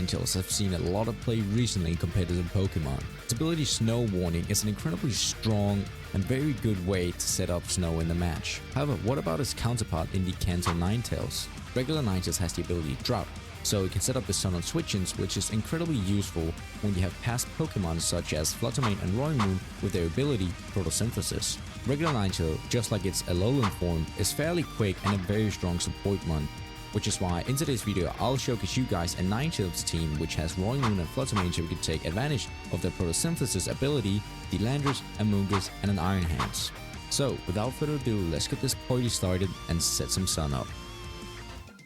Ninetales have seen a lot of play recently in competitive Pokemon. Its ability Snow Warning is an incredibly strong and very good way to set up snow in the match. However, what about its counterpart in the Kanto Ninetales? Regular Ninetales has the ability Drought, so it can set up the sun on switch-ins, which is incredibly useful when you have past Pokemon such as Fluttermane and Roaring Moon with their ability Photosynthesis. Regular Ninetales, just like its Alolan form, is fairly quick and a very strong support mon, which is why in today's video I'll showcase you guys a Ninetales team which has Roaring Moon and Fluttermane so we can take advantage of their Photosynthesis ability, the Landorus, Amoonguss, and an Iron Hands. So without further ado, let's get this party started and set some sun up.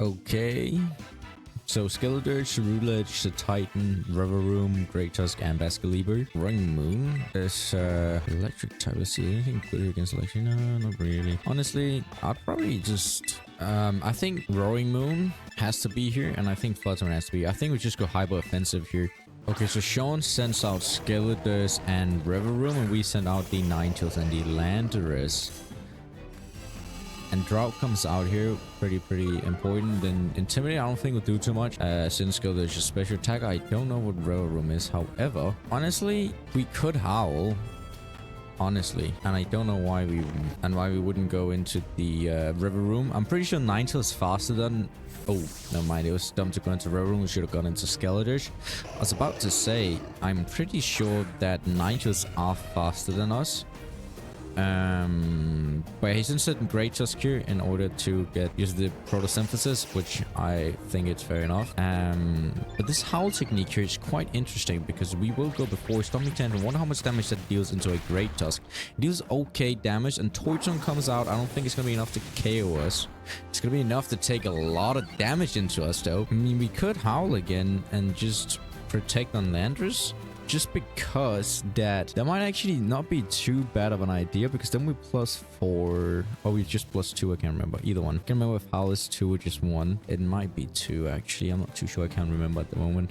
Okay. So Skeledirge, Roulette, Titan, Rivaroom, Great Tusk, and Bascalibur. Roaring Moon is electric type. Let's see, anything good against electric? No, not really. Honestly, I'd probably just I think Roaring Moon has to be here, and I think Fluttermane has to be. I think we just go hyper offensive here. Okay, so Sean sends out Skeledirge and Rivaroom, and we send out the Ninetales and the Landorus. And Drought comes out here, pretty important. Then Intimidate, I don't think will do too much. Since Skeledirge is special attack, I don't know what Rivaroom is. However, honestly, we could Howl. Honestly, and I don't know why we wouldn't go into the Rivaroom. I'm pretty sure Ninetales is faster than. Oh, never mind. It was dumb to go into Rivaroom. We should have gone into Skeledirge. I was about to say, I'm pretty sure that Ninetales are faster than us. But he's inserting Great Tusk here in order to use the Photosynthesis, which I think it's fair enough. But this Howl technique here is quite interesting because we will go before Stomping Tantrum. Wonder how much damage that deals into a Great Tusk. It deals okay damage, and Torchon comes out. I don't think it's gonna be enough to KO us. It's gonna be enough to take a lot of damage into us, though. I mean, we could Howl again and just protect on Landorus. Just because that might actually not be too bad of an idea, because then we +4 or we just +2. I can't remember either one. I can't remember if Howl is 2 or just 1. It might be 2 actually. I'm not too sure. I can't remember at the moment.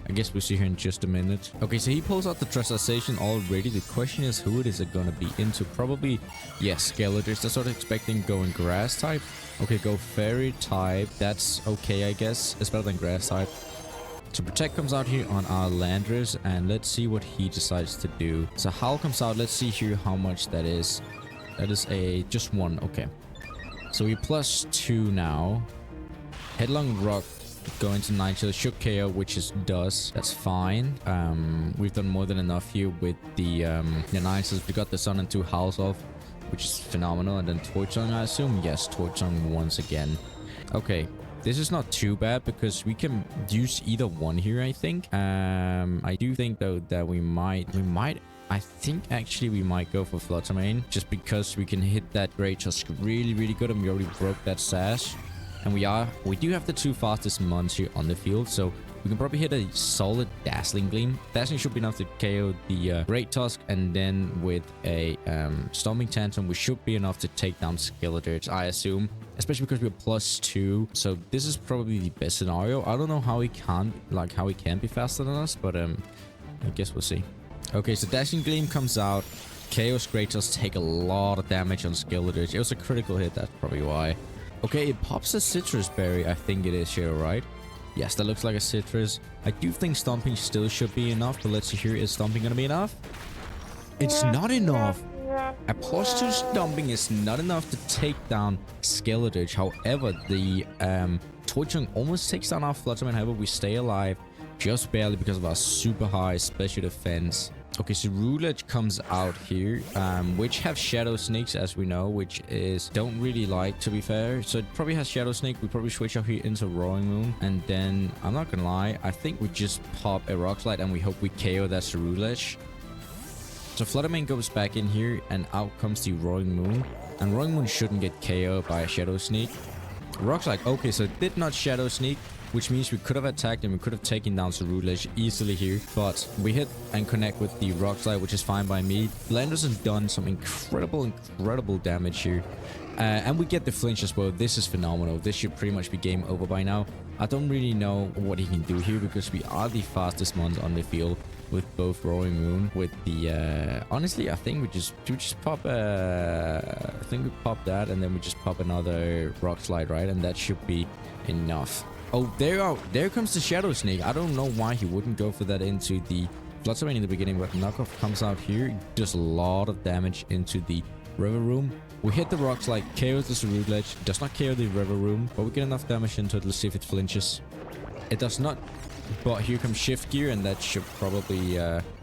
I guess we'll see here in just a minute. Okay, so he pulls out the Dressization already. The question is, who it is it gonna be into? Probably, yes, Skeledirge. That's what I'm expecting. Going Grass type. Okay, go Fairy type. That's okay, I guess. It's better than Grass type. So Protect comes out here on our Landorus, and let's see what he decides to do. So Howl comes out. Let's see here how much that is. That is a just 1. Okay. So we +2 now. Headlong Rock going to Ninetales should KO, which is does. That's fine. We've done more than enough here with the Ninetales. We got the Sun and 2 Howls off, which is phenomenal. And then Torchon, I assume. Yes, Torchon once again. Okay. This is not too bad because we can use either one here, I think. I do think, though, that we might, I think actually we might go for Fluttermane just because we can hit that Great Tusk really good, and we already broke that Sash. And we do have the 2 fastest mons here on the field, so we can probably hit a solid Dazzling Gleam. Dazzling should be enough to KO the Great Tusk, and then with a Stomping Tantrum, we should be enough to take down Skeledirge, I assume. Especially because we're +2, so this is probably the best scenario. I don't know how he can be faster than us, but I guess we'll see. Okay, so Dashing Gleam comes out. KO's Great Tusk take a lot of damage on Skeledirge. It was a critical hit, that's probably why. Okay, it pops a Citrus Berry. I think it is here, right? Yes, that looks like a Citrus. I do think Stomping still should be enough, but let's see here. Is Stomping gonna be enough? It's not enough. A +2 Stomping is not enough to take down Skeledirge. However, the Torchon almost takes down our Fluttermane. However, we stay alive just barely because of our super high special defense. Okay, so Roulette comes out here, which have Shadow Sneaks, as we know, which is don't really like, to be fair. So it probably has Shadow Sneak. We probably switch out here into Roaring Moon, and then I'm not gonna lie, I think we just pop a Rock Slide and we hope we KO that Roulette. So Fluttermane goes back in here, and out comes the Roaring Moon. And Roaring Moon shouldn't get KO'd by a Shadow Sneak. Rock's like, okay, so it did not Shadow Sneak, which means we could have attacked and we could have taken down Roulette easily here. But we hit and connect with the Rock Slide, which is fine by me. Landorus has done some incredible damage here. And we get the flinch as well. This is phenomenal. This should pretty much be game over by now. I don't really know what he can do here because we are the fastest ones on the field with both Roaring Moon. With the honestly, I think we just pop I think we pop that, and then we just pop another Rock Slide, right? And that should be enough. Oh, there comes the Shadow Snake. I don't know why he wouldn't go for that into the Fluttermane in the beginning, but Knockoff comes out here, does a lot of damage into the River Room. We hit the rocks like KOs this Root Ledge, does not KO the River Room, but we get enough damage into it. Let's see if it flinches. It does not, but here comes Shift Gear, and that should probably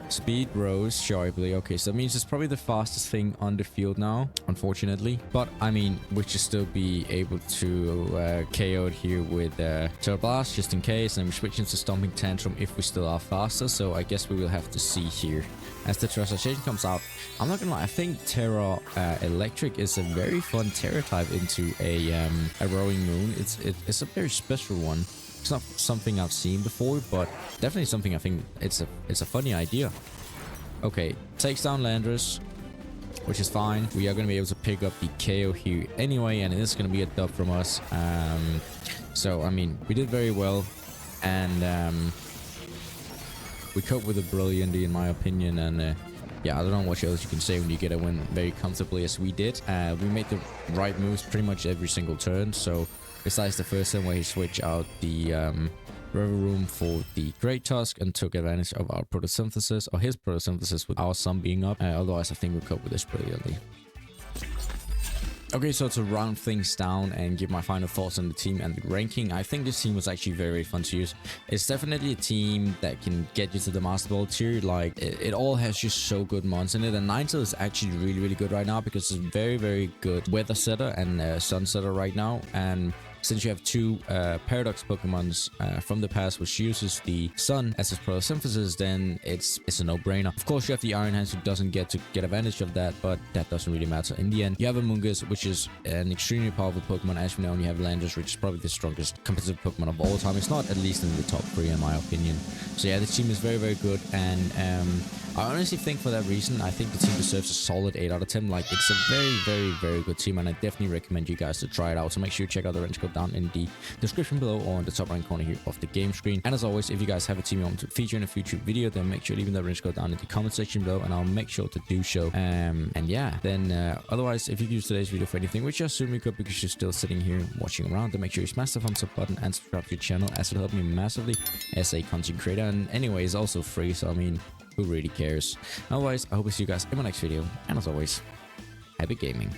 speed rose sharply. Okay, so that means it's probably the fastest thing on the field now, unfortunately. But I mean, we should still be able to KO it here with Terra Blast just in case, and we switch into Stomping Tantrum if we still are faster. So I guess we will have to see here as the Terrestrialization comes out. I'm not gonna lie, I think Terra Electric is a very fun Terra type into a Rowing Moon. It's a very special one. It's not something I've seen before, but definitely something I think it's a funny idea. Okay, takes down Landorus, which is fine. We are going to be able to pick up the KO here anyway, and it's going to be a dub from us. So, I mean, we did very well, and we coped with it brilliantly, in my opinion, and yeah, I don't know what else you can say when you get a win very comfortably as we did. We made the right moves pretty much every single turn, so besides the first turn where he switched out the River Room for the Great Tusk and took advantage of our photosynthesis, or his photosynthesis with our sun being up. Otherwise, I think we cope with this brilliantly. Okay, so to round things down and give my final thoughts on the team and the ranking, I think this team was actually very, very fun to use. It's definitely a team that can get you to the Master Ball tier. Like, it all has just so good mons in it. And Ninetales is actually really, really good right now because it's a very, very good Weather Setter and Sun Setter right now. And since you have two Paradox Pokemons from the past which uses the Sun as its photosynthesis, then it's a no-brainer. Of course, you have the Iron Hands who doesn't get to get advantage of that, but that doesn't really matter. In the end, you have a Mungus, which is an extremely powerful Pokemon. As we know, and you have Landorus, which is probably the strongest competitive Pokemon of all time. It's not, at least in the top 3 in my opinion. So yeah, this team is very, very good, and I honestly think for that reason, I think the team deserves a solid 8 out of 10. Like, it's a very, very, very good team, and I definitely recommend you guys to try it out. So make sure you check out the range code down in the description below or on the top right corner here of the game screen. And as always, if you guys have a team you want to feature in a future video, then make sure to leave that range code down in the comment section below, and I'll make sure to do so. And yeah, then otherwise, if you use today's video for anything, which I assume you could because you're still sitting here watching around, then make sure you smash the thumbs up button and subscribe to the channel, as it'll help me massively as a content creator. And anyway, it's also free, so I mean, who really cares? Otherwise, I hope to see you guys in my next video, and as always, happy gaming.